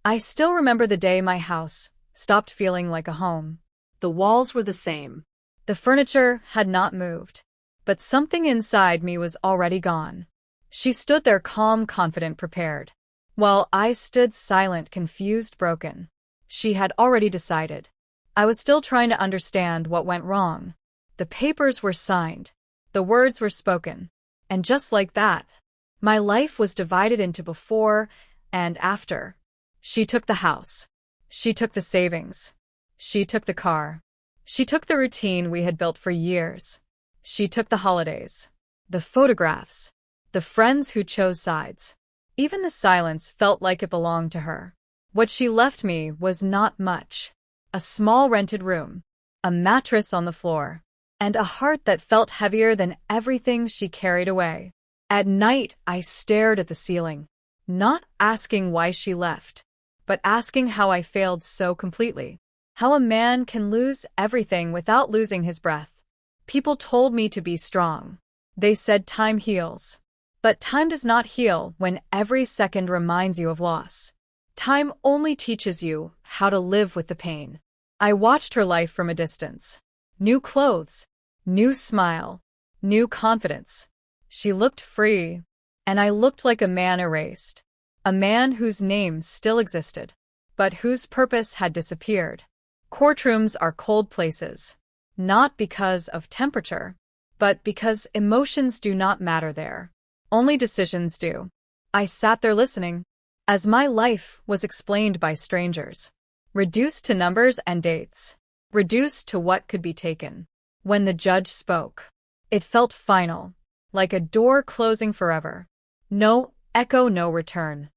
I still remember the day my house stopped feeling like a home. The walls were the same. The furniture had not moved, but something inside me was already gone. She stood there calm, confident, prepared, while I stood silent, confused, broken. She had already decided. I was still trying to understand what went wrong. The papers were signed. The words were spoken. And just like that, my life was divided into before and after. She took the house. She took the savings. She took the car. She took the routine we had built for years. She took the holidays, the photographs, the friends who chose sides. Even the silence felt like it belonged to her. What she left me was not much. A small rented room, a mattress on the floor, and a heart that felt heavier than everything she carried away. At night, I stared at the ceiling, not asking why she left, but asking how I failed so completely. How a man can lose everything without losing his breath. People told me to be strong. They said time heals. But time does not heal when every second reminds you of loss. Time only teaches you how to live with the pain. I watched her life from a distance. New clothes, new smile, new confidence. She looked free, and I looked like a man erased. A man whose name still existed, but whose purpose had disappeared. Courtrooms are cold places, not because of temperature, but because emotions do not matter there. Only decisions do. I sat there listening, as my life was explained by strangers, reduced to numbers and dates, reduced to what could be taken. When the judge spoke, it felt final, like a door closing forever. No echo, no return.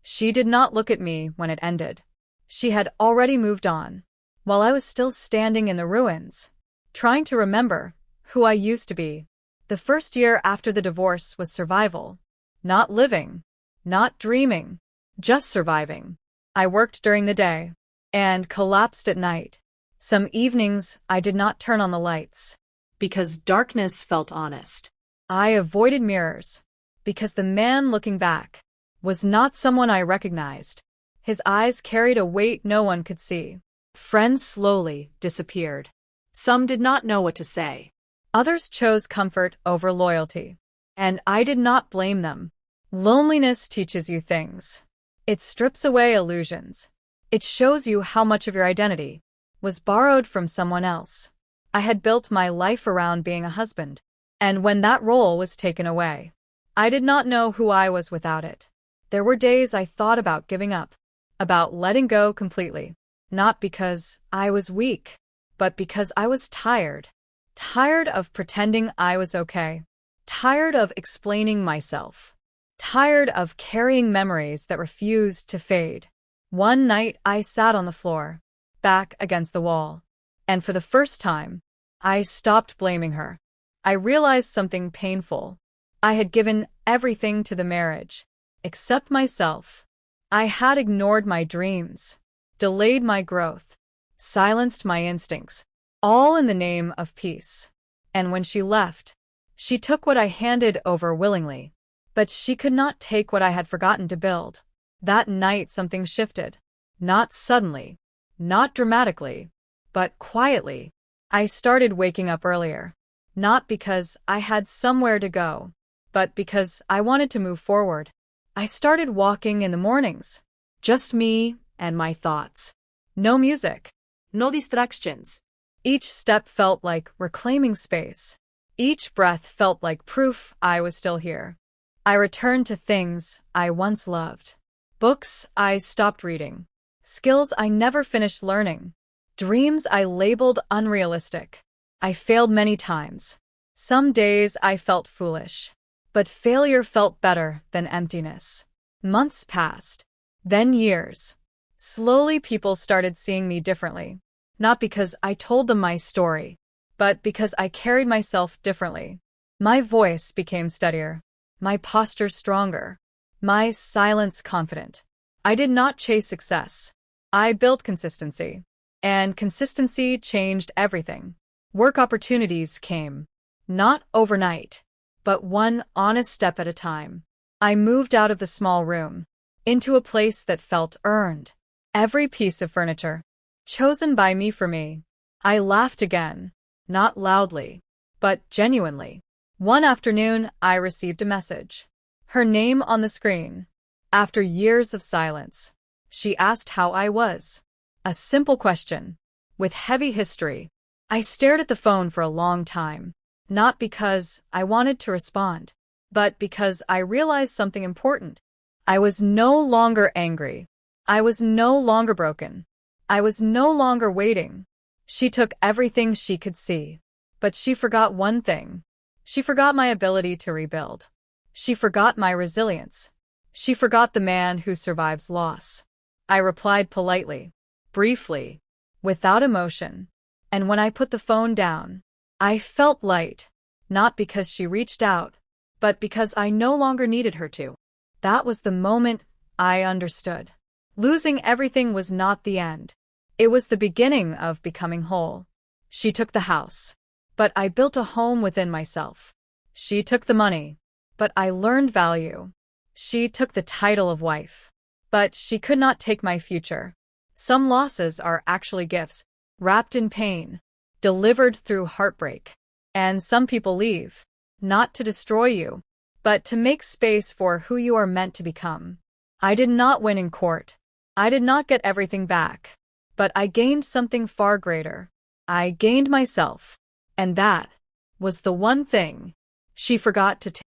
She did not look at me when it ended. She had already moved on, while I was still standing in the ruins, trying to remember who I used to be. The first year after the divorce was survival. Not living, not dreaming, just surviving. I worked during the day and collapsed at night. Some evenings I did not turn on the lights Because darkness felt honest. I avoided mirrors because the man looking back was not someone I recognized. His eyes carried a weight no one could see. Friends slowly disappeared. Some did not know what to say. Others chose comfort over loyalty, and I did not blame them. Loneliness teaches you things. It strips away illusions. It shows you how much of your identity was borrowed from someone else. I had built my life around being a husband, and when that role was taken away, I did not know who I was without it. There were days I thought about giving up, about letting go completely, not because I was weak, but because I was tired. Tired of pretending I was okay. Tired of explaining myself. Tired of carrying memories that refused to fade. One night I sat on the floor, back against the wall, and for the first time, I stopped blaming her. I realized something painful. I had given everything to the marriage, except myself. I had ignored my dreams, delayed my growth, silenced my instincts, all in the name of peace. And when she left, she took what I handed over willingly, but she could not take what I had forgotten to build. That night something shifted. Not suddenly, not dramatically, but quietly. I started waking up earlier, not because I had somewhere to go, but because I wanted to move forward. I started walking in the mornings, just me and my thoughts. No music, No distractions. Each step felt like reclaiming space. Each breath felt like proof I was still here. I returned to things I once loved. Books I stopped reading. Skills I never finished learning. Dreams I labeled unrealistic. I failed many times. Some days I felt foolish. But failure felt better than emptiness. Months passed. Then years. Slowly people started seeing me differently. Not because I told them my story, but because I carried myself differently. My voice became steadier, my posture stronger, my silence confident. I did not chase success. I built consistency. And consistency changed everything. Work opportunities came. Not overnight, but one honest step at a time. I moved out of the small room, into a place that felt earned. Every piece of furniture. Chosen by me for me. I laughed again. Not loudly, but genuinely. One afternoon, I received a message. Her name on the screen. After years of silence, she asked how I was. A simple question, with heavy history. I stared at the phone for a long time, not because I wanted to respond, but because I realized something important. I was no longer angry. I was no longer broken. I was no longer waiting. She took everything she could see, but she forgot one thing. She forgot my ability to rebuild. She forgot my resilience. She forgot the man who survives loss. I replied politely, briefly, without emotion. And when I put the phone down, I felt light, not because she reached out, but because I no longer needed her to. That was the moment I understood. Losing everything was not the end. It was the beginning of becoming whole. She took the house, but I built a home within myself. She took the money, but I learned value. She took the title of wife, but she could not take my future. Some losses are actually gifts, wrapped in pain, delivered through heartbreak. And some people leave, not to destroy you, but to make space for who you are meant to become. I did not win in court. I did not get everything back, but I gained something far greater. I gained myself, and that was the one thing she forgot to take.